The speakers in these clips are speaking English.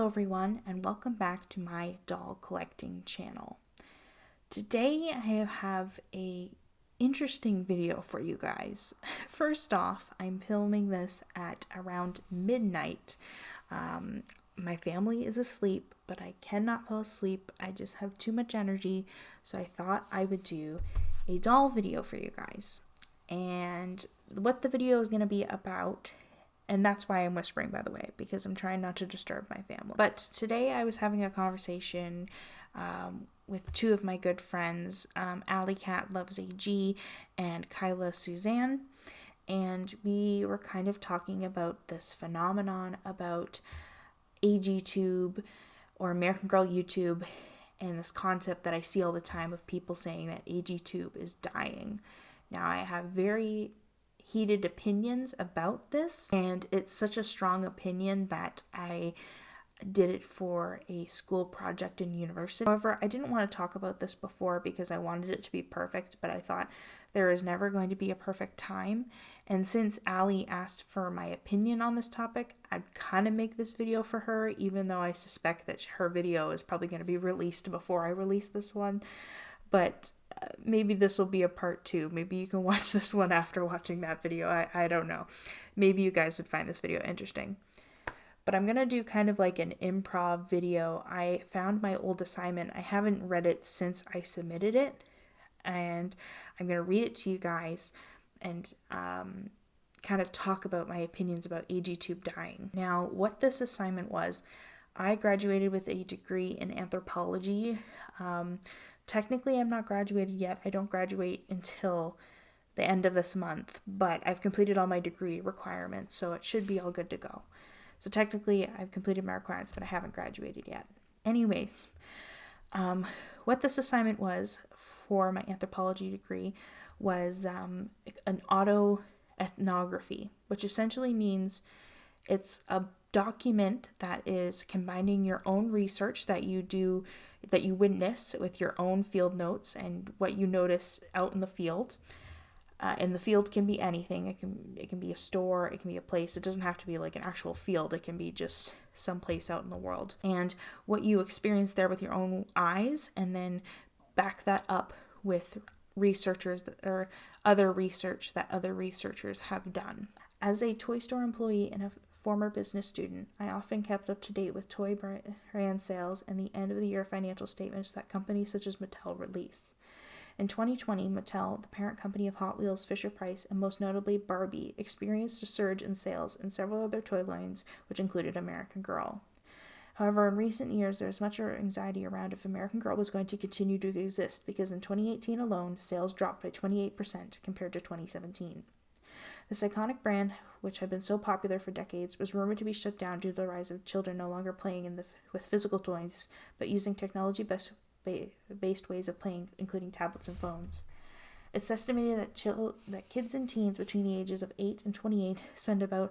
Hello everyone, and welcome back to my doll collecting channel. Today I have a interesting video for you guys. First off, I'm filming this at around midnight. My family is asleep, but I cannot fall asleep. I just have too much energy, so I thought I would do a doll video for you guys. And what the video is going to be about, and that's why I'm whispering, by the way, because I'm trying not to disturb my family. But today I was having a conversation with two of my good friends, Alley Cat Loves AG and Kyla Suzanne. And we were kind of talking about this phenomenon about agtube or American Girl YouTube, and this concept that I see all the time of people saying that agtube is dying. Now, I have very heated opinions about this, and it's such a strong opinion that I did it for a school project in university. However, I didn't want to talk about this before because I wanted it to be perfect, but I thought there is never going to be a perfect time. And since Allie asked for my opinion on this topic, I'd kind of make this video for her, even though I suspect that her video is probably going to be released before I release this one. But maybe this will be a part 2. Maybe you can watch this one after watching that video. I don't know. Maybe you guys would find this video interesting. But I'm going to do kind of like an improv video. I found my old assignment. I haven't read it since I submitted it. And I'm going to read it to you guys and kind of talk about my opinions about agtube dying. Now, what this assignment was, I graduated with a degree in anthropology. Technically, I'm not graduated yet. I don't graduate until the end of this month, but I've completed all my degree requirements, so it should be all good to go. So technically, I've completed my requirements, but I haven't graduated yet. Anyways, what this assignment was for my anthropology degree was an autoethnography, which essentially means it's a document that is combining your own research that you witness with your own field notes and what you notice out in the field. And the field can be anything. It can be a store, it can be a place. It doesn't have to be like an actual field. It can be just someplace out in the world. And what you experience there with your own eyes, and then back that up with researchers or other research that other researchers have done. As a toy store employee and a former business student, I often kept up to date with toy brand sales and the end of the year financial statements that companies such as Mattel release. In 2020, Mattel, the parent company of Hot Wheels, Fisher-Price, and most notably Barbie, experienced a surge in sales in several other toy lines, which included American Girl. However, in recent years, there is much anxiety around if American Girl was going to continue to exist, because in 2018 alone, sales dropped by 28% compared to 2017. This iconic brand, which had been so popular for decades, was rumored to be shut down due to the rise of children no longer playing with physical toys, but using technology-based ways of playing, including tablets and phones. It's estimated that kids and teens between the ages of 8 and 28 spend about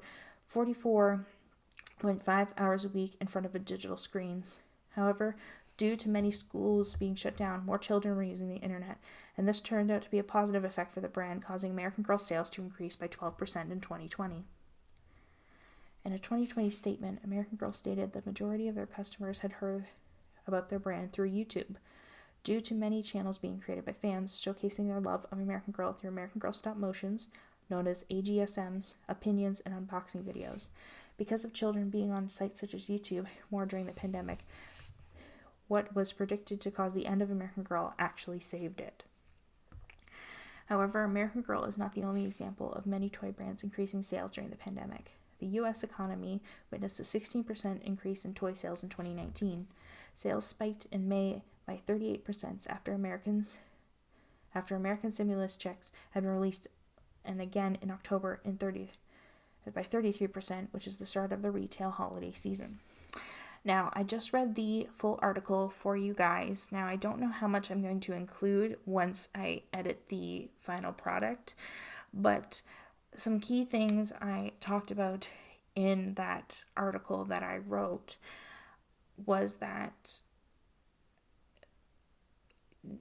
44.5 hours a week in front of digital screens. However, due to many schools being shut down, more children were using the internet, and this turned out to be a positive effect for the brand, causing American Girl sales to increase by 12% in 2020. In a 2020 statement, American Girl stated the majority of their customers had heard about their brand through YouTube, due to many channels being created by fans showcasing their love of American Girl through American Girl stop motions, known as AGSMs, opinions, and unboxing videos. Because of children being on sites such as YouTube more during the pandemic, what was predicted to cause the end of American Girl actually saved it. However, American Girl is not the only example of many toy brands increasing sales during the pandemic. The U.S. economy witnessed a 16% increase in toy sales in 2019. Sales spiked in May by 38% after American stimulus checks had been released, and again in October by 33%, which is the start of the retail holiday season. Now, I just read the full article for you guys. Now, I don't know how much I'm going to include once I edit the final product, but some key things I talked about in that article that I wrote was that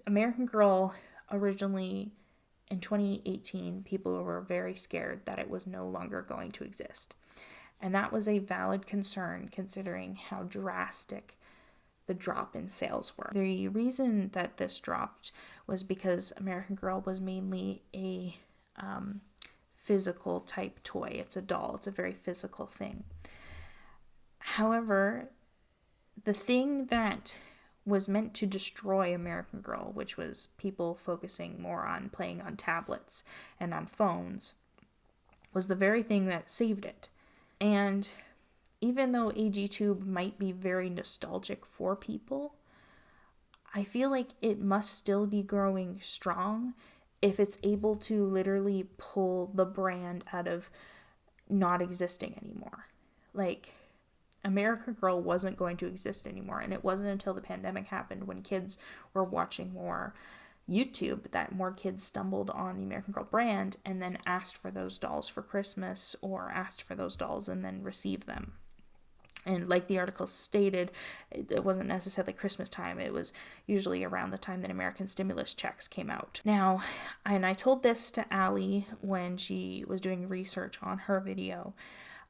American Girl originally in 2018, people were very scared that it was no longer going to exist. And that was a valid concern considering how drastic the drop in sales were. The reason that this dropped was because American Girl was mainly a physical type toy. It's a doll. It's a very physical thing. However, the thing that was meant to destroy American Girl, which was people focusing more on playing on tablets and on phones, was the very thing that saved it. And even though agtube might be very nostalgic for people, I feel like it must still be growing strong if it's able to literally pull the brand out of not existing anymore. Like, American Girl wasn't going to exist anymore, and it wasn't until the pandemic happened, when kids were watching more YouTube, that more kids stumbled on the American Girl brand and then asked for those dolls for Christmas, or asked for those dolls and then received them. And like the article stated, it wasn't necessarily Christmas time. It was usually around the time that American stimulus checks came out. Now, and I told this to Allie when she was doing research on her video,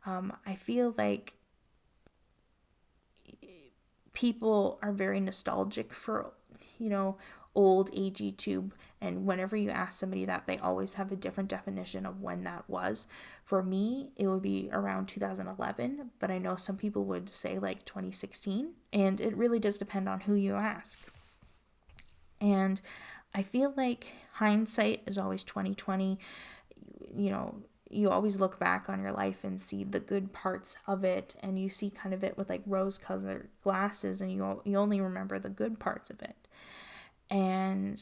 I feel like people are very nostalgic for, old agtube, and whenever you ask somebody that, they always have a different definition of when that was. For me, it would be around 2011, but I know some people would say like 2016, and it really does depend on who you ask. And I feel like hindsight is always 2020. You always look back on your life and see the good parts of it, and you see kind of it with like rose-colored glasses, and you only remember the good parts of it. And,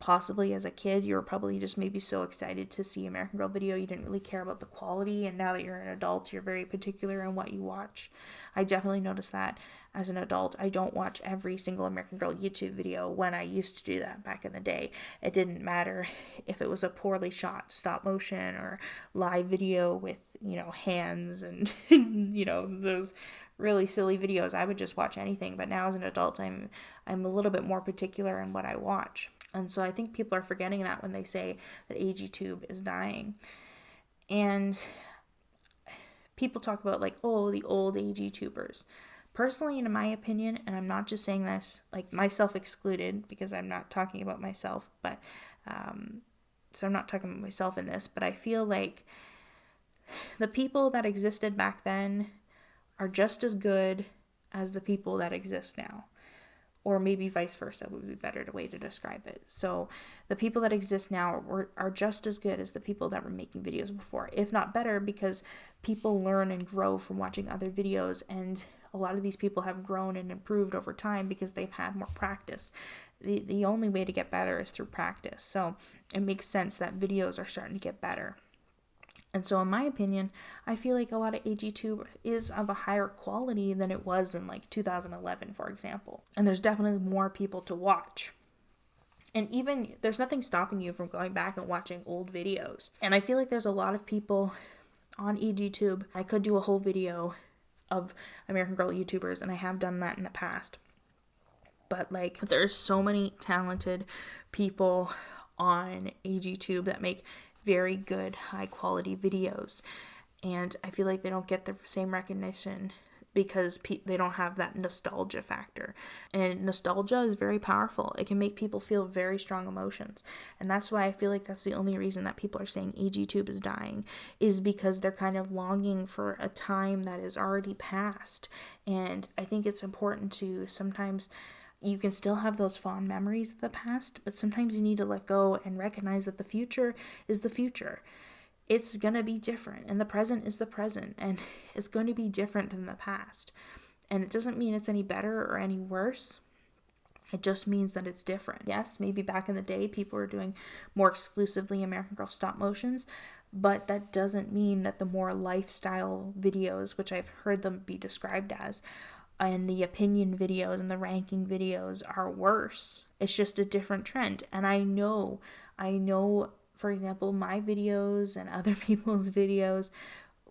possibly as a kid, you were probably just maybe so excited to see American Girl video, you didn't really care about the quality, and now that you're an adult, you're very particular in what you watch. I definitely noticed that as an adult. I don't watch every single American Girl YouTube video when I used to do that back in the day. It didn't matter if it was a poorly shot stop motion or live video with, hands and, those really silly videos. I would just watch anything. But now as an adult, I'm a little bit more particular in what I watch. And so I think people are forgetting that when they say that agtube is dying. And people talk about like, oh, the old agtubers. Personally, in my opinion, and I'm not just saying this, like myself excluded, because I'm not talking about myself, but so I'm not talking about myself in this, but I feel like the people that existed back then are just as good as the people that exist now. Or maybe vice versa would be a better way to describe it. So the people that exist now are just as good as the people that were making videos before, if not better, because people learn and grow from watching other videos, and a lot of these people have grown and improved over time because they've had more practice. The only way to get better is through practice. So it makes sense that videos are starting to get better. And so in my opinion, I feel like a lot of agtube is of a higher quality than it was in like 2011, for example. And there's definitely more people to watch. And even there's nothing stopping you from going back and watching old videos. And I feel like there's a lot of people on agtube. I could do a whole video of American Girl YouTubers, and I have done that in the past. But like, there's so many talented people on agtube that make very good, high quality videos, and I feel like they don't get the same recognition because they don't have that nostalgia factor. And nostalgia is very powerful. It can make people feel very strong emotions, and that's why I feel like that's the only reason that people are saying agtube is dying, is because they're kind of longing for a time that is already past. And I think it's important to sometimes, you can still have those fond memories of the past, but sometimes you need to let go and recognize that the future is the future. It's going to be different, and the present is the present, and it's going to be different than the past. And it doesn't mean it's any better or any worse. It just means that it's different. Yes, maybe back in the day, people were doing more exclusively American Girl stop motions, but that doesn't mean that the more lifestyle videos, which I've heard them be described as, and the opinion videos and the ranking videos are worse. It's just a different trend. And I know, for example, my videos and other people's videos,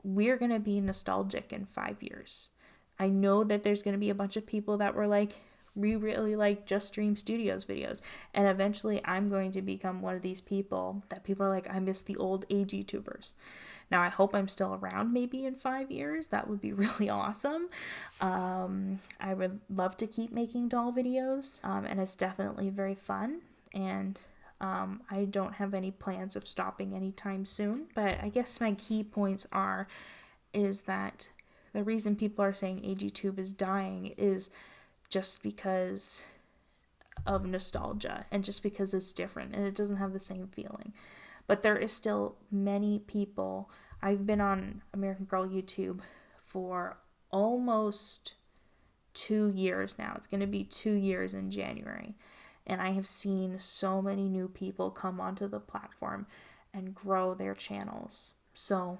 we're going to be nostalgic in 5 years. I know that there's going to be a bunch of people that were like, we really like Just Stream Studios videos. And eventually I'm going to become one of these people that people are like, I miss the old agtubers. Now, I hope I'm still around maybe in 5 years. That would be really awesome. I would love to keep making doll videos, and it's definitely very fun. And I don't have any plans of stopping anytime soon. But I guess my key points is that the reason people are saying agtube is dying is just because of nostalgia and just because it's different and it doesn't have the same feeling. But there is still many people. I've been on American Girl YouTube for almost 2 years now. It's going to be 2 years in January. And I have seen so many new people come onto the platform and grow their channels. So,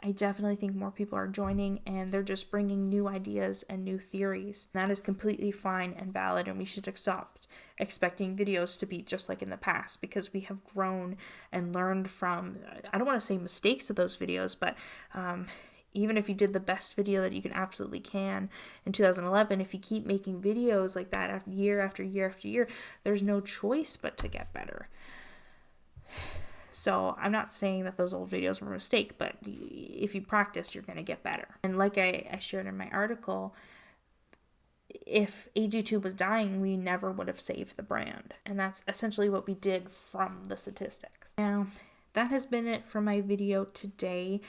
I definitely think more people are joining, and they're just bringing new ideas and new theories. That is completely fine and valid, and we should stop expecting videos to be just like in the past, because we have grown and learned from, I don't want to say mistakes of those videos, but even if you did the best video that you absolutely can in 2011, if you keep making videos like that after year after year after year, there's no choice but to get better. So I'm not saying that those old videos were a mistake, but if you practice, you're going to get better. And like I shared in my article, if agtube was dying, we never would have saved the brand. And that's essentially what we did from the statistics. Now, that has been it for my video today.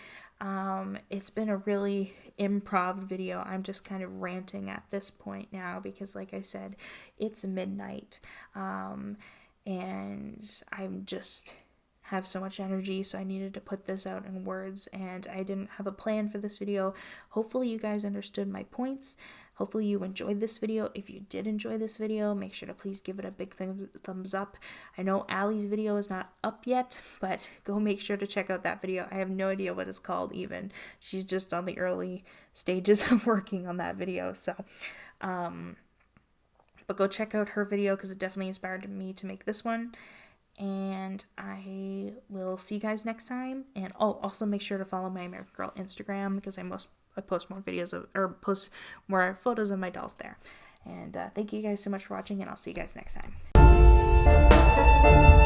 It's been a really improv video. I'm just kind of ranting at this point now because, like I said, it's midnight. And I'm just have so much energy, so I needed to put this out in words, and I didn't have a plan for this video. Hopefully you guys understood my points. Hopefully you enjoyed this video. If you did enjoy this video, make sure to please give it a big thumbs up. I know Allie's video is not up yet, but go make sure to check out that video. I have no idea what it's called even. She's just on the early stages of working on that video, so but go check out her video because it definitely inspired me to make this one. And I will see you guys next time. And also make sure to follow my American Girl Instagram because I post more videos post more photos of my dolls there. And thank you guys so much for watching, and I'll see you guys next time.